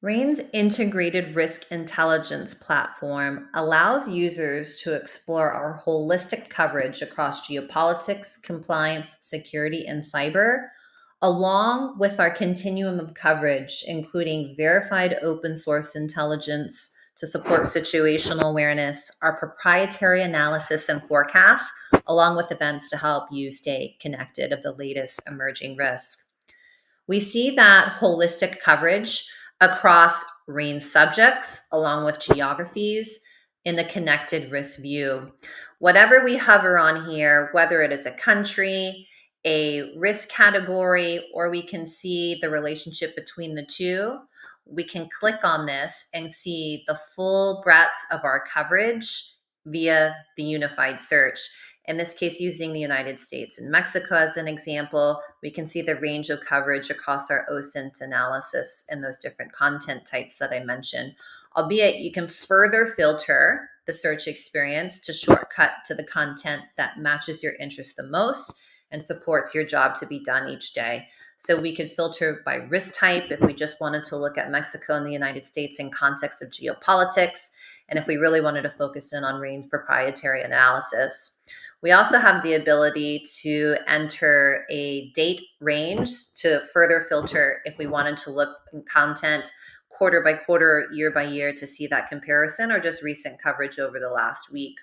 RANE's integrated risk intelligence platform allows users to explore our holistic coverage across geopolitics, compliance, security, and cyber, along with our continuum of coverage, including verified open source intelligence to support situational awareness, our proprietary analysis and forecasts, along with events to help you stay connected of the latest emerging risks. We see that holistic coverage across range subjects along with geographies in the connected risk view. Whatever we hover on here, whether it is a country, a risk category, or we can see the relationship between the two, we can click on this and see the full breadth of our coverage via the unified search. In this case, using the United States and Mexico as an example, we can see the range of coverage across our OSINT analysis and those different content types that I mentioned. Albeit, you can further filter the search experience to shortcut to the content that matches your interest the most and supports your job to be done each day. So we could filter by risk type if we just wanted to look at Mexico and the United States in context of geopolitics, and if we really wanted to focus in on range proprietary analysis. We also have the ability to enter a date range to further filter if we wanted to look in content quarter by quarter, year by year to see that comparison, or just recent coverage over the last week.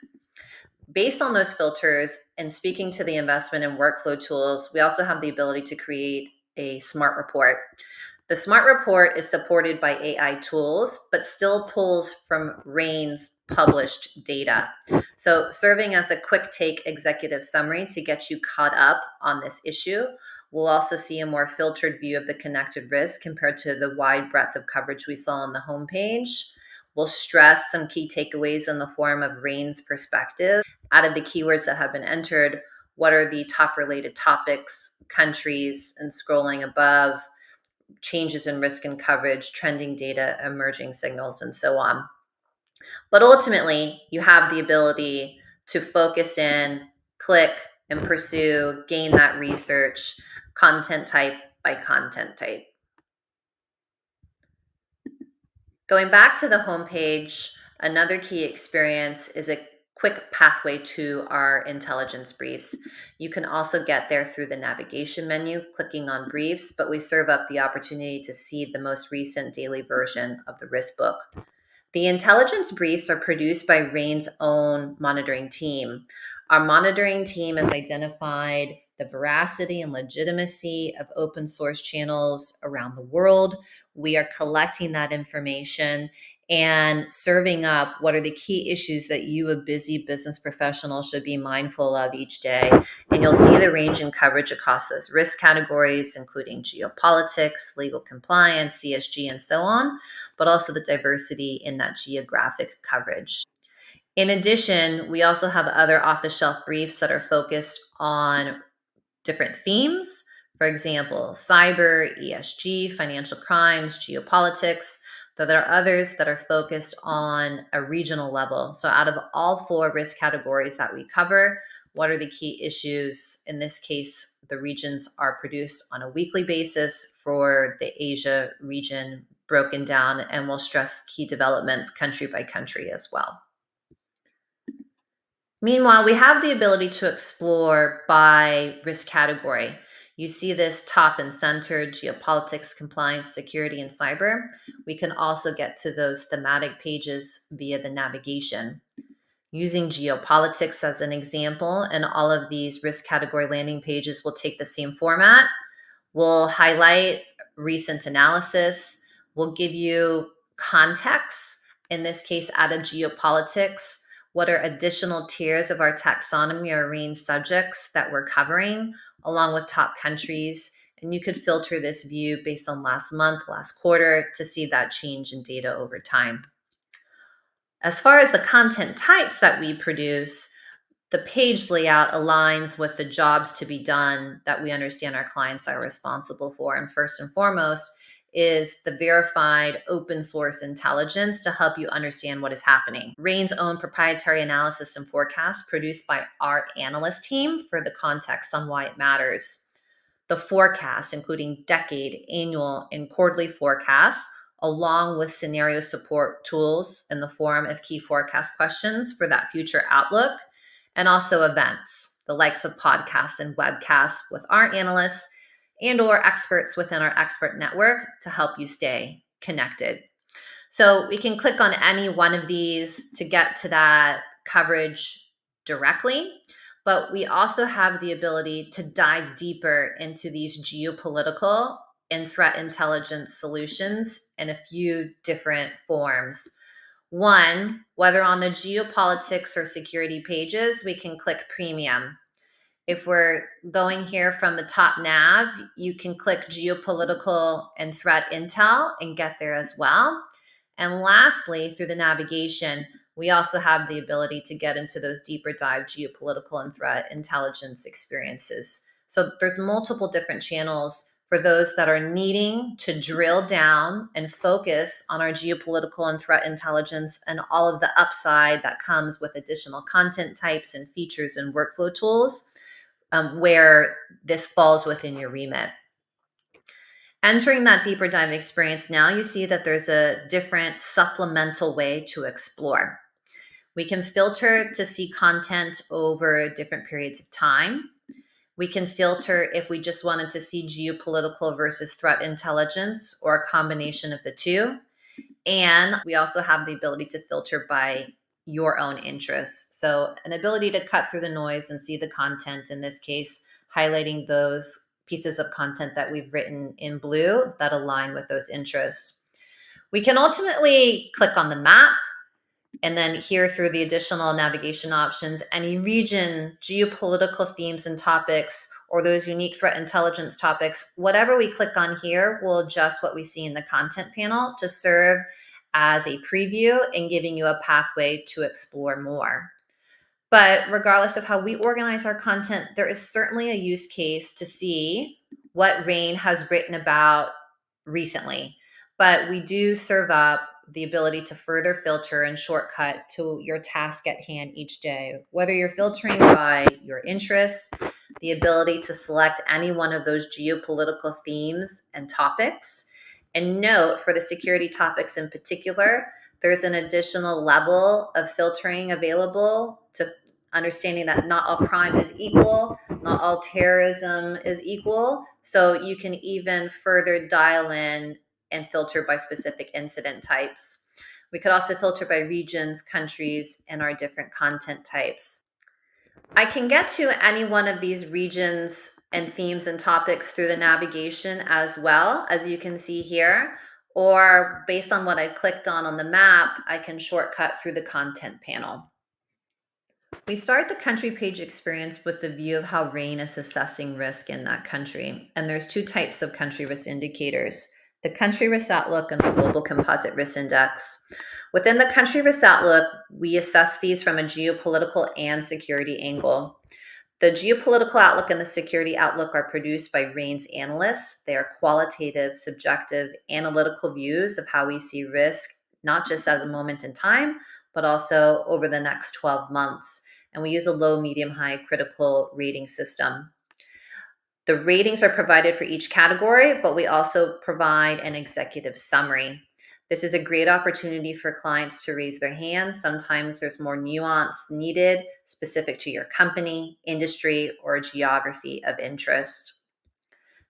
Based on those filters and speaking to the investment and workflow tools, we also have the ability to create a smart report. The smart report is supported by AI tools, but still pulls from RANE's published data. So serving as a quick take executive summary to get you caught up on this issue. We'll also see a more filtered view of the connected risk compared to the wide breadth of coverage we saw on the homepage. We'll stress some key takeaways in the form of RANE's perspective. Out of the keywords that have been entered, what are the top related topics, countries, and scrolling above, changes in risk and coverage, trending data, emerging signals, and so on. But ultimately, you have the ability to focus in, click, and pursue, gain that research, content type by content type. Going back to the homepage, another key experience is a quick pathway to our intelligence briefs. You can also get there through the navigation menu, clicking on briefs, but we serve up the opportunity to see the most recent daily version of the risk book. The intelligence briefs are produced by RANE's own monitoring team. Our monitoring team has identified the veracity and legitimacy of open source channels around the world. We are collecting that information and serving up what are the key issues that you, a busy business professional, should be mindful of each day. And you'll see the range in coverage across those risk categories, including geopolitics, legal compliance, CSG, and so on, but also the diversity in that geographic coverage. In addition, we also have other off-the-shelf briefs that are focused on different themes. For example, cyber, ESG, financial crimes, geopolitics. Though there are others that are focused on a regional level. So out of all 4 risk categories that we cover, what are the key issues? In this case, the regions are produced on a weekly basis for the Asia region, broken down, and we'll stress key developments country by country as well. Meanwhile, we have the ability to explore by risk category. You see this top and center, geopolitics, compliance, security, and cyber. We can also get to those thematic pages via the navigation. Using geopolitics as an example, and all of these risk category landing pages will take the same format. We'll highlight recent analysis. We'll give you context, in this case, out of geopolitics. What are additional tiers of our taxonomy or range subjects that we're covering, along with top countries? And you could filter this view based on last month, last quarter, to see that change in data over time. As far as the content types that we produce, the page layout aligns with the jobs to be done that we understand our clients are responsible for. And first and foremost is the verified open source intelligence to help you understand what is happening. RANE's own proprietary analysis and forecast produced by our analyst team for the context on why it matters. The forecast, including decade, annual, and quarterly forecasts, along with scenario support tools in the form of key forecast questions for that future outlook, and also events, the likes of podcasts and webcasts with our analysts and or experts within our expert network to help you stay connected. So we can click on any one of these to get to that coverage directly, but we also have the ability to dive deeper into these geopolitical and threat intelligence solutions in a few different forms. One, whether on the geopolitics or security pages, we can click premium. If we're going here from the top nav, you can click geopolitical and threat intel and get there as well. And lastly, through the navigation, we also have the ability to get into those deeper dive geopolitical and threat intelligence experiences. So there's multiple different channels for those that are needing to drill down and focus on our geopolitical and threat intelligence and all of the upside that comes with additional content types and features and workflow tools, where this falls within your remit. Entering that deeper dive experience, now you see that there's a different supplemental way to explore. We can filter to see content over different periods of time. We can filter if we just wanted to see geopolitical versus threat intelligence or a combination of the two. And we also have the ability to filter by your own interests. So an ability to cut through the noise and see the content, in this case, highlighting those pieces of content that we've written in blue that align with those interests. We can ultimately click on the map and then here through the additional navigation options, any region, geopolitical themes and topics, or those unique threat intelligence topics, whatever we click on here will adjust what we see in the content panel to serve as a preview and giving you a pathway to explore more. But regardless of how we organize our content, there is certainly a use case to see what RANE has written about recently. But we do serve up the ability to further filter and shortcut to your task at hand each day, whether you're filtering by your interests, the ability to select any one of those geopolitical themes and topics. And note for the security topics in particular, there's an additional level of filtering available to understanding that not all crime is equal, not all terrorism is equal. So you can even further dial in and filter by specific incident types. We could also filter by regions, countries, and our different content types. I can get to any one of these regions and themes and topics through the navigation as well, as you can see here, or based on what I clicked on the map, I can shortcut through the content panel. We start the country page experience with the view of how RANE is assessing risk in that country. And there's two types of country risk indicators, the country risk outlook and the global composite risk index. Within the country risk outlook, we assess these from a geopolitical and security angle. The geopolitical outlook and the security outlook are produced by RANE's analysts. They are qualitative, subjective, analytical views of how we see risk, not just as a moment in time, but also over the next 12 months. And we use a low, medium, high critical rating system. The ratings are provided for each category, but we also provide an executive summary. This is a great opportunity for clients to raise their hand. Sometimes there's more nuance needed specific to your company, industry, or geography of interest.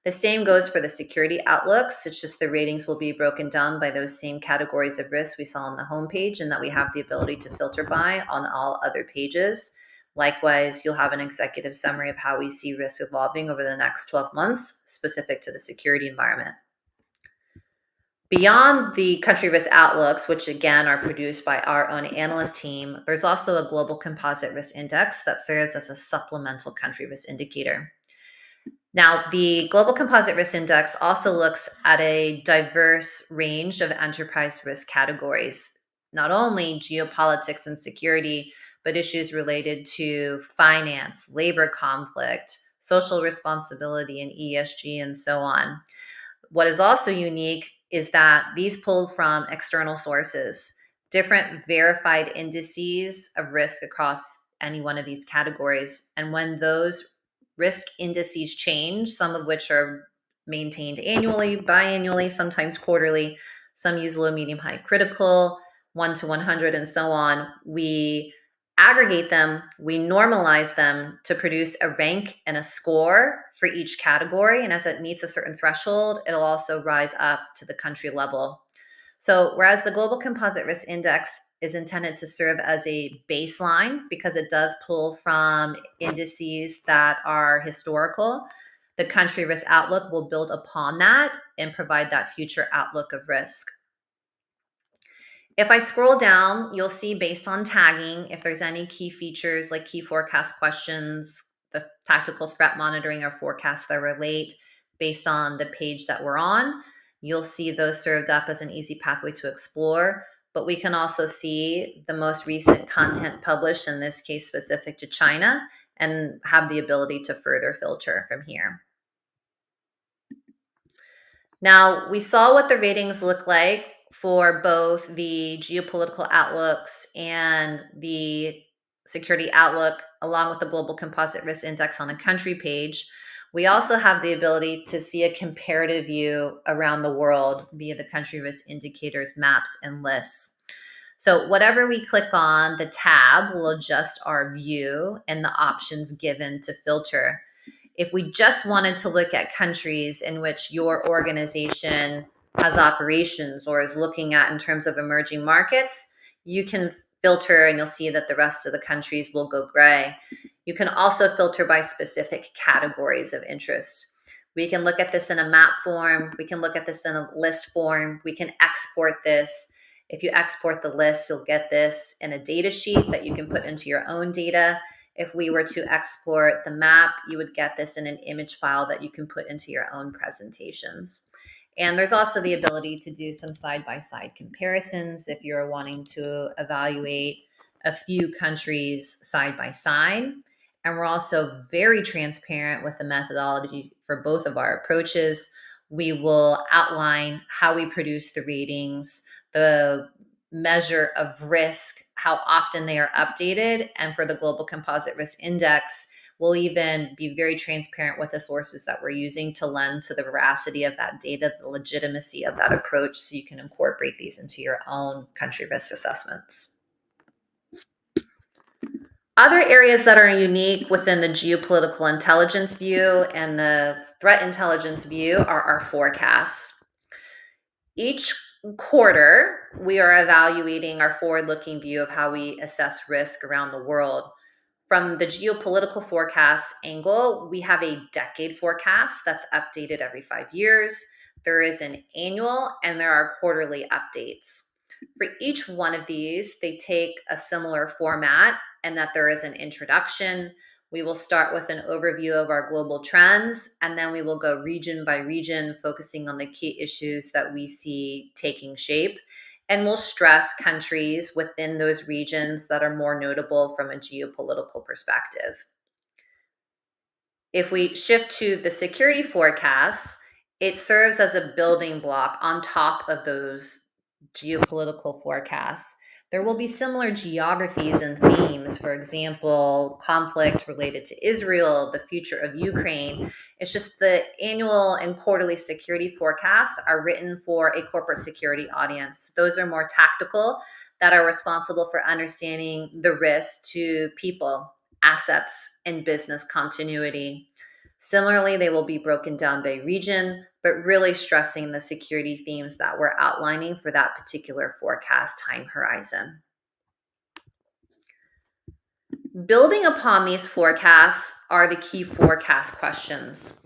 The same goes for the security outlooks. It's just the ratings will be broken down by those same categories of risk we saw on the homepage and that we have the ability to filter by on all other pages. Likewise, you'll have an executive summary of how we see risk evolving over the next 12 months specific to the security environment. Beyond the country risk outlooks, which again are produced by our own analyst team, there's also a global composite risk index that serves as a supplemental country risk indicator. Now, the Global Composite Risk Index also looks at a diverse range of enterprise risk categories, not only geopolitics and security, but issues related to finance, labor conflict, social responsibility, and ESG, and so on. What is also unique is that these pull from external sources, different verified indices of risk across any one of these categories. And when those risk indices change, some of which are maintained annually, biannually, sometimes quarterly, Some use low, medium, high critical, 1 to 100, and so on. We aggregate them, we normalize them to produce a rank and a score for each category. And as it meets a certain threshold, it'll also rise up to the country level. So whereas the Global Composite Risk Index is intended to serve as a baseline because it does pull from indices that are historical, the country risk outlook will build upon that and provide that future outlook of risk. If I scroll down, you'll see based on tagging, if there's any key features like key forecast questions, the tactical threat monitoring or forecasts that relate based on the page that we're on, you'll see those served up as an easy pathway to explore. But we can also see the most recent content published, in this case specific to China, and have the ability to further filter from here. Now, we saw what the ratings look like for both the geopolitical outlooks and the security outlook, along with the Global Composite Risk Index on a country page. We also have the ability to see a comparative view around the world via the country risk indicators, maps, and lists. So whatever we click on, the tab will adjust our view and the options given to filter. If we just wanted to look at countries in which your organization has operations or is looking at in terms of emerging markets, you can filter and you'll see that the rest of the countries will go gray. You can also filter by specific categories of interest. We can look at this in a map form. We can look at this in a list form. We can export this. If you export the list, you'll get this in a data sheet that you can put into your own data. If we were to export the map, you would get this in an image file that you can put into your own presentations. And there's also the ability to do some side-by-side comparisons if you're wanting to evaluate a few countries side by side. And we're also very transparent with the methodology for both of our approaches. We will outline how we produce the ratings, the measure of risk, how often they are updated. And for the Global Composite Risk Index, we'll even be very transparent with the sources that we're using to lend to the veracity of that data, the legitimacy of that approach, so you can incorporate these into your own country risk assessments. Other areas that are unique within the geopolitical intelligence view and the threat intelligence view are our forecasts. Each quarter, we are evaluating our forward-looking view of how we assess risk around the world. From the geopolitical forecast angle, we have a decade forecast that's updated every 5 years. There is an annual and there are quarterly updates. For each one of these, they take a similar format and that there is an introduction. We will start with an overview of our global trends, and then we will go region by region, focusing on the key issues that we see taking shape. And we'll stress countries within those regions that are more notable from a geopolitical perspective. If we shift to the security forecasts, it serves as a building block on top of those geopolitical forecasts. There will be similar geographies and themes, for example, conflict related to Israel, the future of Ukraine. It's just the annual and quarterly security forecasts are written for a corporate security audience. Those are more tactical, that are responsible for understanding the risk to people, assets, and business continuity. Similarly, they will be broken down by region, but really stressing the security themes that we're outlining for that particular forecast time horizon. Building upon these forecasts are the key forecast questions.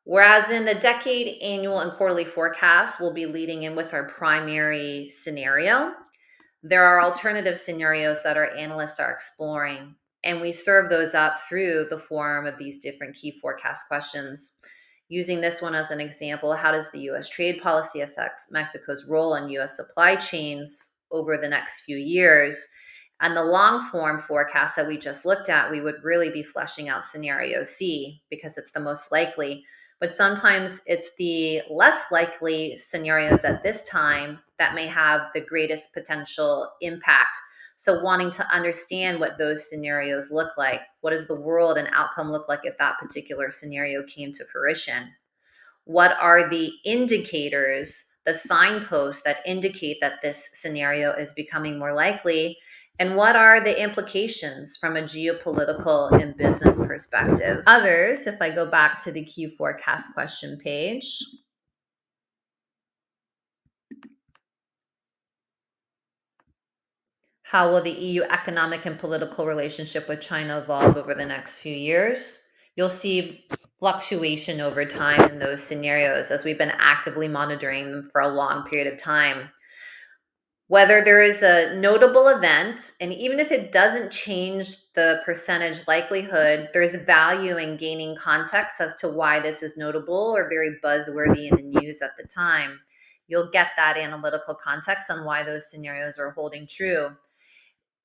Whereas in the decade, annual, and quarterly forecasts, we'll be leading in with our primary scenario. There are alternative scenarios that our analysts are exploring, and we serve those up through the form of these different key forecast questions. Using this one as an example, how does the U.S. trade policy affect Mexico's role in U.S. supply chains over the next few years? And the long form forecast that we just looked at, we would really be fleshing out scenario C because it's the most likely. But sometimes it's the less likely scenarios at this time that may have the greatest potential impact. So wanting to understand what those scenarios look like, what does the world and outcome look like if that particular scenario came to fruition? What are the indicators the signposts that indicate that this scenario is becoming more likely, and what are the implications from a geopolitical and business perspective. Others, if I go back to the Q forecast question page, how will the EU economic and political relationship with China evolve over the next few years? You'll see fluctuation over time in those scenarios as we've been actively monitoring them for a long period of time. Whether there is a notable event, and even if it doesn't change the percentage likelihood, there's value in gaining context as to why this is notable or very buzzworthy in the news at the time. You'll get that analytical context on why those scenarios are holding true.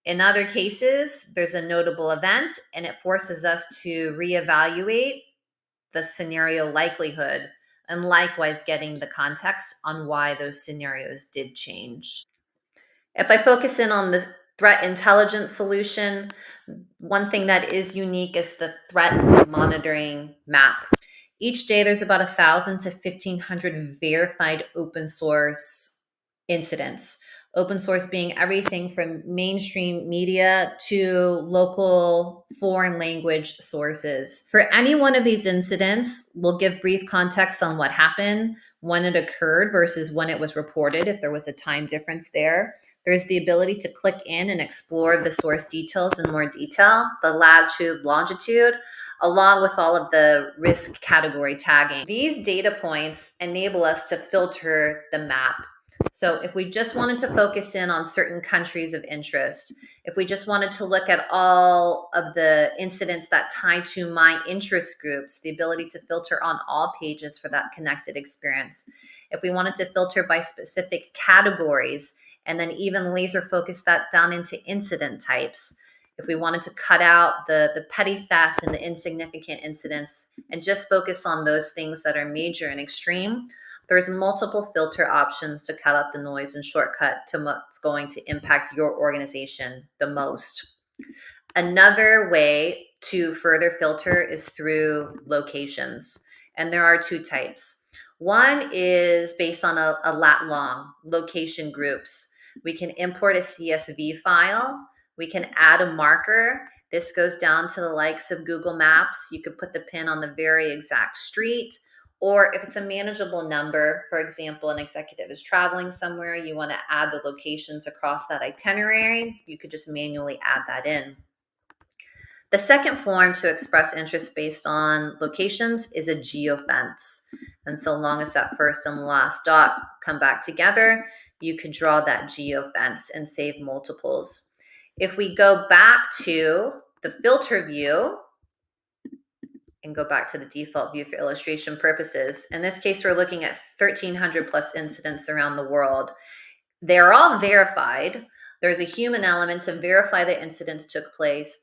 In other cases, there's a notable event and it forces us to reevaluate the scenario likelihood and likewise getting the context on why those scenarios did change. If I focus in on the threat intelligence solution, one thing that is unique is the threat monitoring map. Each day, there's about 1,000 to 1,500 verified open source incidents. Open source being everything from mainstream media to local foreign language sources. For any one of these incidents, we'll give brief context on what happened, when it occurred versus when it was reported, if there was a time difference there. There's the ability to click in and explore the source details in more detail, the latitude, longitude, along with all of the risk category tagging. These data points enable us to filter the map. So if we just wanted to focus in on certain countries of interest, if we just wanted to look at all of the incidents that tie to my interest groups, the ability to filter on all pages for that connected experience. If we wanted to filter by specific categories, and then even laser focus that down into incident types. If we wanted to cut out the petty theft and the insignificant incidents and just focus on those things that are major and extreme, there's multiple filter options to cut out the noise and shortcut to what's going to impact your organization the most. Another way to further filter is through locations, and there are two types. One is based on a lat long, location groups. We can import a CSV file. We can add a marker. This goes down to the likes of Google Maps. You could put the pin on the very exact street. Or if it's a manageable number, for example, an executive is traveling somewhere, you want to add the locations across that itinerary, you could just manually add that in. The second form to express interest based on locations is a geofence. And so long as that first and last dot come back together, you can draw that geofence and save multiples. If we go back to the filter view and go back to the default view for illustration purposes, in this case, we're looking at 1,300 plus incidents around the world. They're all verified. There's a human element to verify the incidents took place,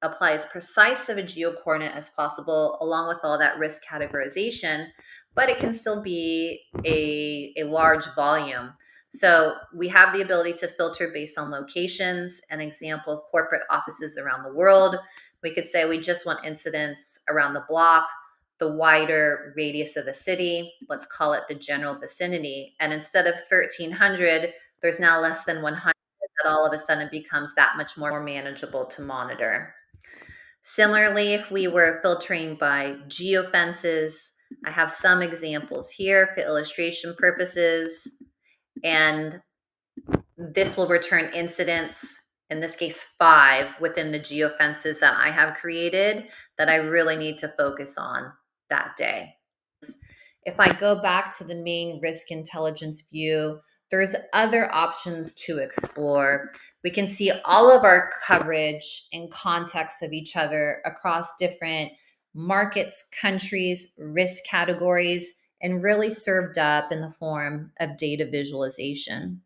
apply as precise of a geo-coordinate as possible, along with all that risk categorization, but it can still be a large volume. So we have the ability to filter based on locations, an example of corporate offices around the world. We could say we just want incidents around the block, the wider radius of the city, let's call it the general vicinity. And instead of 1,300, there's now less than 100, that all of a sudden becomes that much more manageable to monitor. Similarly, if we were filtering by geofences, I have some examples here for illustration purposes, and this will return incidents, in this case 5, within the geofences that I have created that I really need to focus on that day. If I go back to the main risk intelligence view, there's other options to explore. We can see all of our coverage and context of each other across different markets, countries, risk categories, and really served up in the form of data visualization.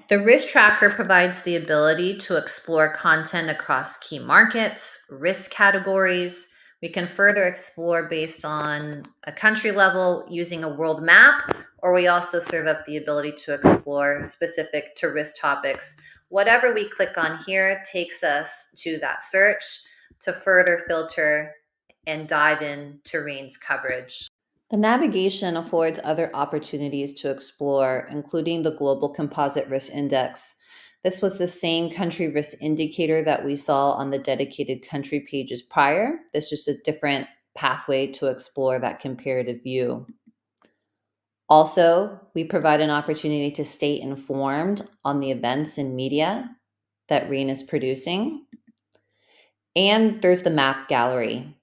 The risk tracker provides the ability to explore content across key markets, risk categories. We can further explore based on a country level using a world map, or we also serve up the ability to explore specific to risk topics. Whatever we click on here takes us to that search to further filter and dive into RANE's coverage. The navigation affords other opportunities to explore, including the Global Composite Risk Index. This was the same country risk indicator that we saw on the dedicated country pages prior. This is just a different pathway to explore that comparative view. Also, we provide an opportunity to stay informed on the events and media that RANE is producing. And there's the map gallery.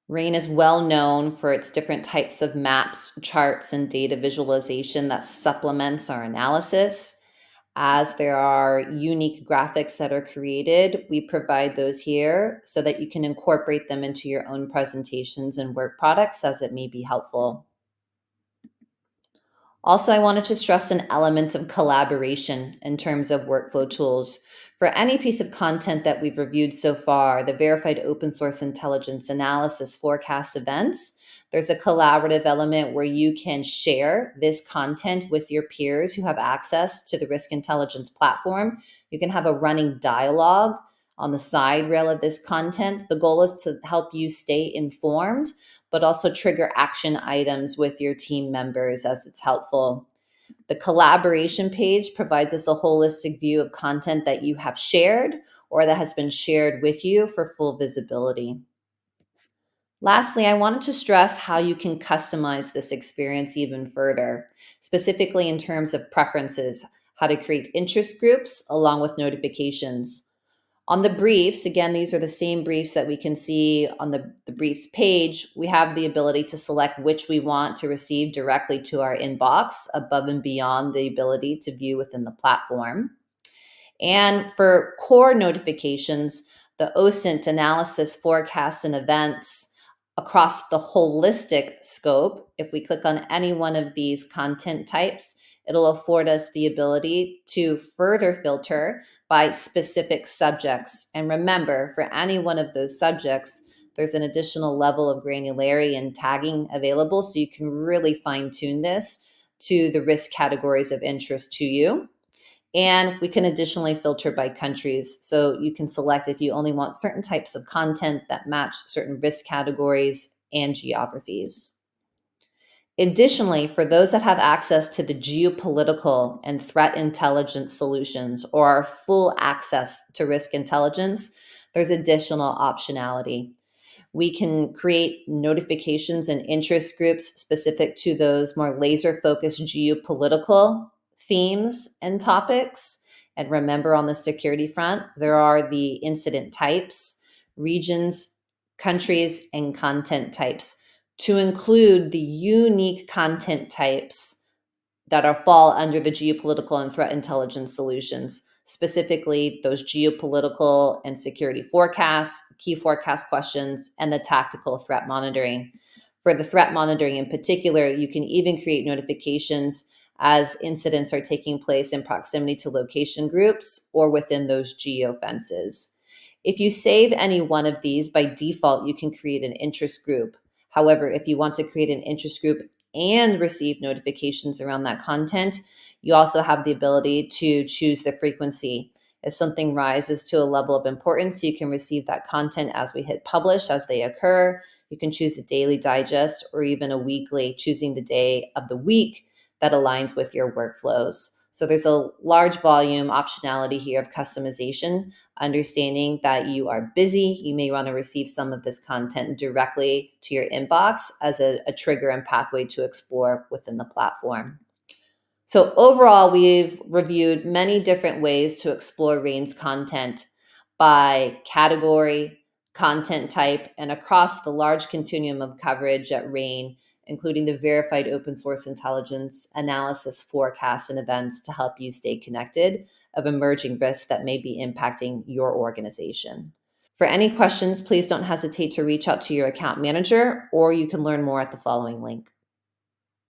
RANE is well known for its different types of maps, charts, and data visualization that supplements our analysis. As there are unique graphics that are created, we provide those here so that you can incorporate them into your own presentations and work products as it may be helpful. Also, I wanted to stress an element of collaboration in terms of workflow tools. For any piece of content that we've reviewed so far, the verified open source intelligence analysis forecast events, there's a collaborative element where you can share this content with your peers who have access to the risk intelligence platform. You can have a running dialogue on the side rail of this content. The goal is to help you stay informed, but also trigger action items with your team members as it's helpful. The collaboration page provides us a holistic view of content that you have shared or that has been shared with you for full visibility. Lastly, I wanted to stress how you can customize this experience even further, specifically in terms of preferences, how to create interest groups along with notifications. On the briefs, again, these are the same briefs that we can see on the briefs page. We have the ability to select which we want to receive directly to our inbox above and beyond the ability to view within the platform. And for core notifications, the OSINT analysis, forecasts, and events across the holistic scope, if we click on any one of these content types, it'll afford us the ability to further filter by specific subjects. And remember, for any one of those subjects, there's an additional level of granularity and tagging available, so you can really fine tune this to the risk categories of interest to you. And we can additionally filter by countries. So you can select if you only want certain types of content that match certain risk categories and geographies. Additionally, for those that have access to the geopolitical and threat intelligence solutions or are full access to risk intelligence, there's additional optionality. We can create notifications and interest groups specific to those more laser focused geopolitical themes and topics. And remember, on the security front, there are the incident types, regions, countries, and content types to include the unique content types that fall under the geopolitical and threat intelligence solutions, specifically those geopolitical and security forecasts, key forecast questions, and the tactical threat monitoring. For the threat monitoring in particular, you can even create notifications as incidents are taking place in proximity to location groups or within those geofences. If you save any one of these, by default, you can create an interest group. However, if you want to create an interest group and receive notifications around that content, you also have the ability to choose the frequency. If something rises to a level of importance, you can receive that content as we hit publish as they occur. You can choose a daily digest or even a weekly, choosing the day of the week that aligns with your workflows. So there's a large volume optionality here of customization, understanding that you are busy. You may want to receive some of this content directly to your inbox as a trigger and pathway to explore within the platform. So overall, we've reviewed many different ways to explore RANE's content by category, content type, and across the large continuum of coverage at RANE, including the verified open source intelligence analysis, forecasts, and events to help you stay connected of emerging risks that may be impacting your organization. For any questions, please don't hesitate to reach out to your account manager, or you can learn more at the following link.